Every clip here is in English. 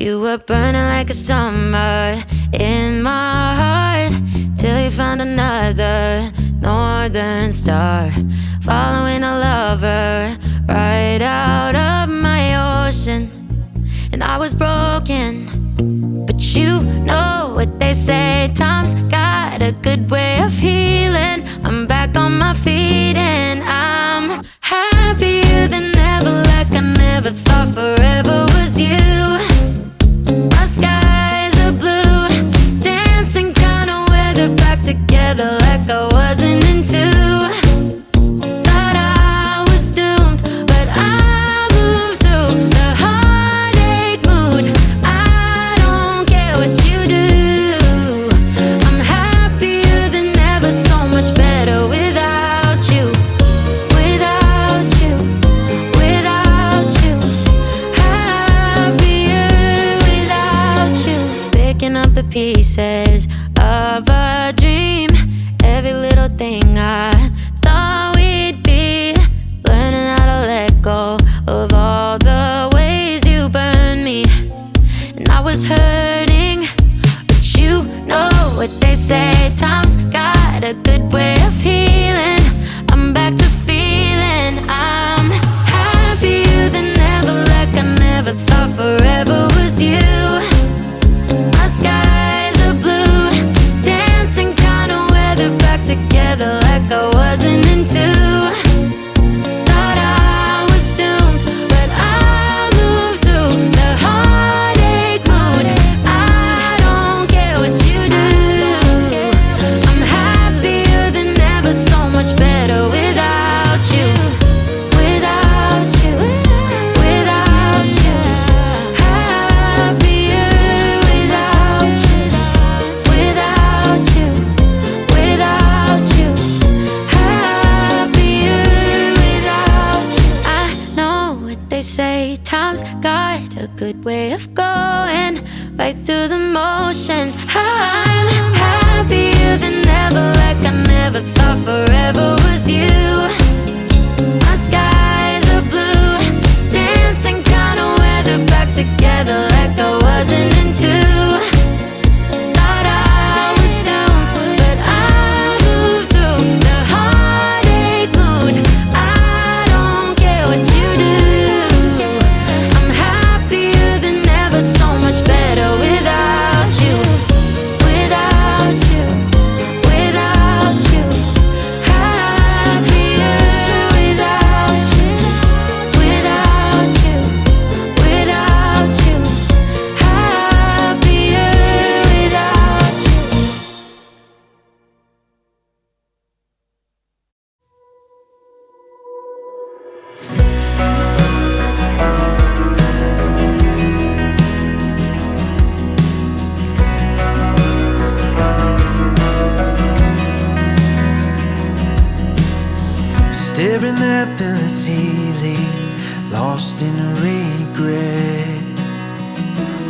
You were burning like a summer in my heart, till you found another northern star, following a lover right out of my ocean. And I was broken, but you know what they say, time's got a good way of healing. I'm back on my feet and I'm happier than ever, like I never thought forever was you. My skies are blue, dancing kind of weather, back together like I wasn't into. Thought I was doomed, but I moved through the heartache mood. I don't care what you do, I'm happier than ever, so much better without you. Without you, without you, happier without you. Picking up the pieces of a dream, every little thing I thought we'd be, learning how to let go of all the ways you burned me. And I was hurting, but you know what they say, time's got a good way of healing. I'm back to feeling I'm happier than ever, like I never thought forever was you. My skies are blue, dancing kind of weather, back together like I wasn't into. Thought I was doomed, but I moved through the heartache mood. I don't care what you do, I'm happier than ever, so much better without you. Without you, without you, happier without you. Without you, without you, happier without you. I know what they say, time's got a good way of going right through the motions. I'm happier than ever, like I never thought forever was you. My skies are blue, dancing kind of weather, back together like I wasn't into. Thought I was doomed, but I moved through the heartache mood. I don't care what you do, I'm happier than ever, so much better without you. Without you, without you, happier without you. Without you, without you, happier without you. Staring at the ceiling, lost in regret,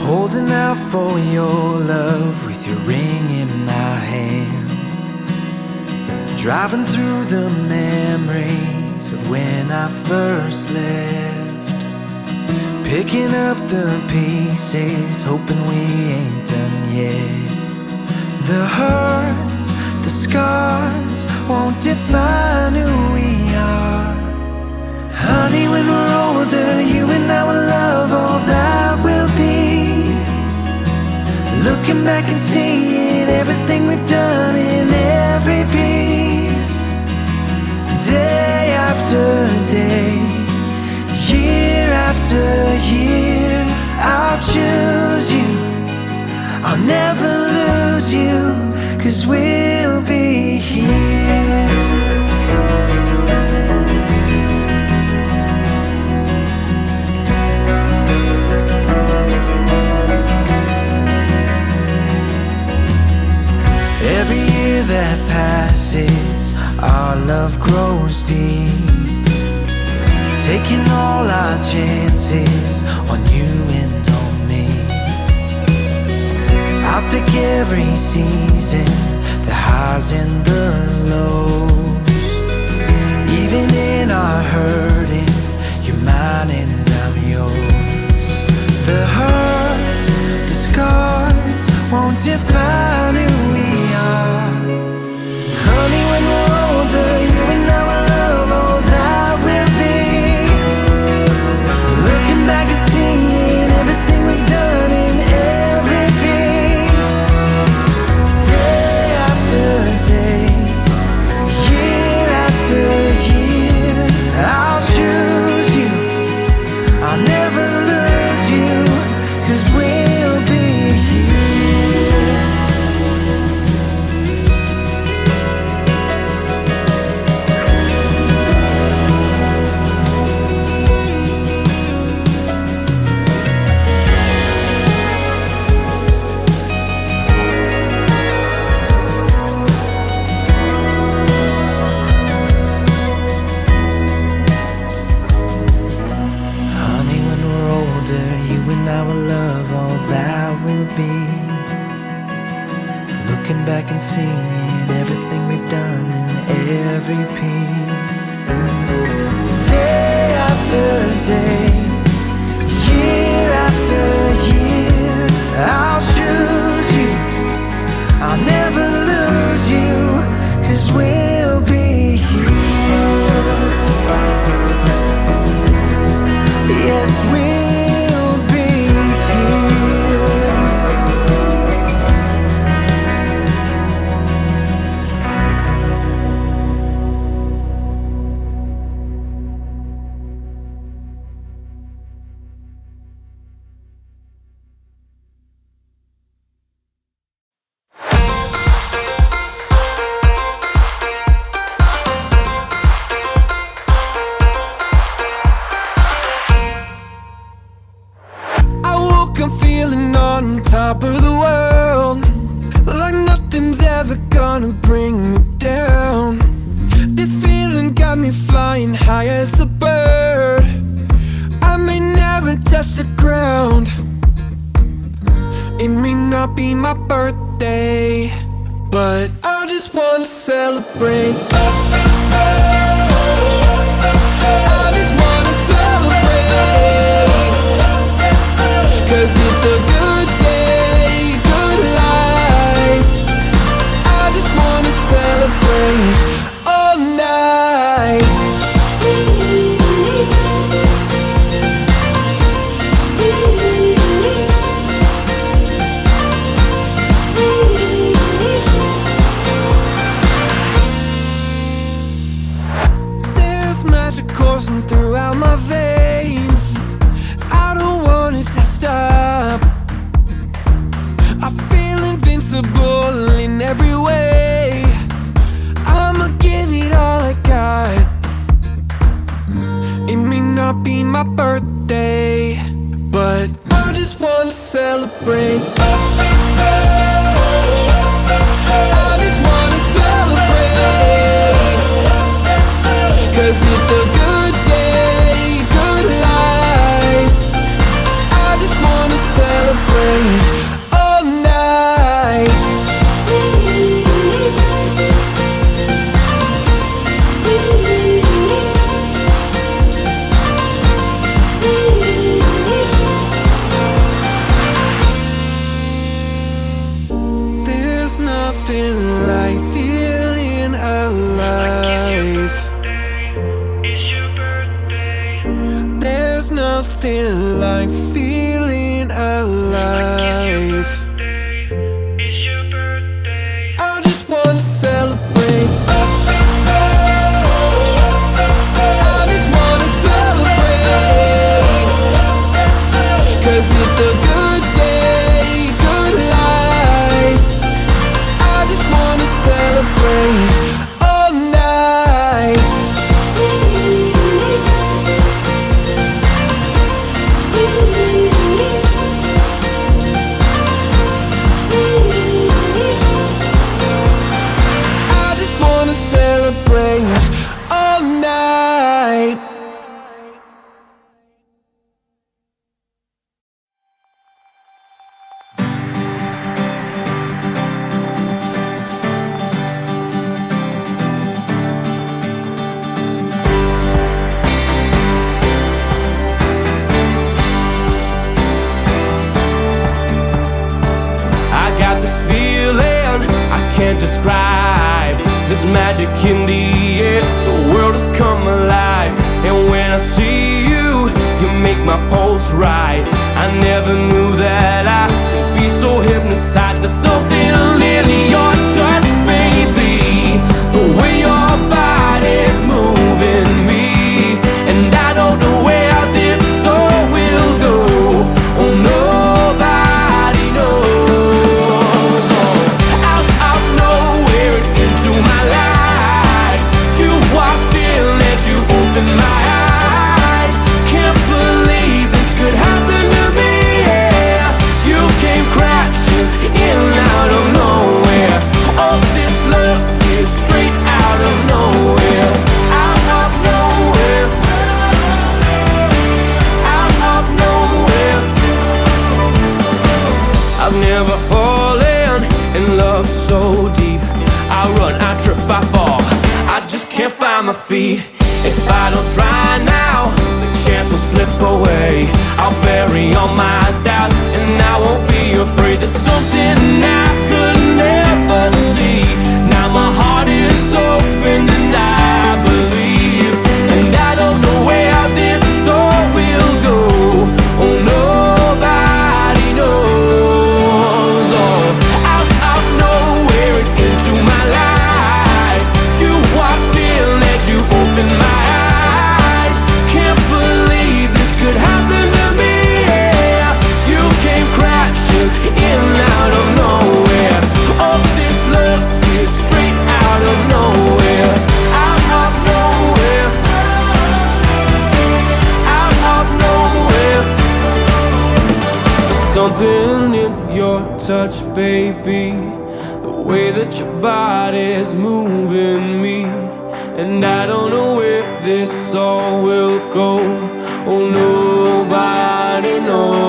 holding out for your love with your ring in my hand, driving through the memories of when I first left, picking up the pieces, hoping we ain't done yet. The hurts, the scars won't define who we are. Honey, when we're older, you and I will love all that will be. Looking back and seeing everything we've done in every piece, day after day, year after year, I'll choose you, I'll never lose you, 'cause we'll be here. Every year that passes, our love grows deep, taking all our chances on you and on me. I'll take every season, the highs and the lows. Even in our hurting, you're mine and I'm yours. The hurts, our love all that will be. Looking back and seeing everything we've done in every piece. Day after day, year after year, I'll choose you, I'll never lose you, 'cause we'll be here. Yes, we'll be here. I'm feeling on top of the world, like nothing's ever gonna bring me down. This feeling got me flying high as a bird. I may never touch the ground. It may not be my birthday, but I just wanna celebrate. I just wanna celebrate, 'cause it's a good day, good life. I just wanna celebrate all night. There's magic coursing throughout my veins. I don't want it to stop. I feel invincible in every way. I'ma give it all I got. It may not be my birthday, but I just wanna celebrate. I just wanna celebrate, 'cause it's a good day, good life. I just wanna celebrate all night. There's nothing like feeling alive. It's your birthday. There's nothing like feeling alive. It's your birthday. I just wanna celebrate. I just wanna celebrate, 'cause it's a good day, good life. I just wanna celebrate all night. I just wanna celebrate all night. I got this feeling I can't describe. There's magic in the air, the world has come alive. And when I see you, you make my pulse rise. I never knew that I could be so hypnotized. There's something in your touch, baby, the way your body's moving me. And I don't know where this soul will go. Oh, nobody knows. Oh, out of nowhere into my life, you walked in and you opened my eyes. Can't believe this could happen to me, yeah. never fallen in love so deep. I run, I trip, I fall, I just can't find my feet. If I don't try now, the chance will slip away. I'll bury all my doubts and I won't be afraid. There's something I could never see. Now my heart is open and I believe. And I don't know where this all will go. Oh, nobody knows. Oh, out of nowhere and into my life, you walked in and you opened my eyes. Can't believe this could happen to me. Yeah. You came crashing in out of nowhere. Oh, this love is straight out of nowhere. Out of nowhere. Out of nowhere. There's something in your touch, baby. The way that your body's moving me. And I don't know where this all will go. Oh, nobody knows.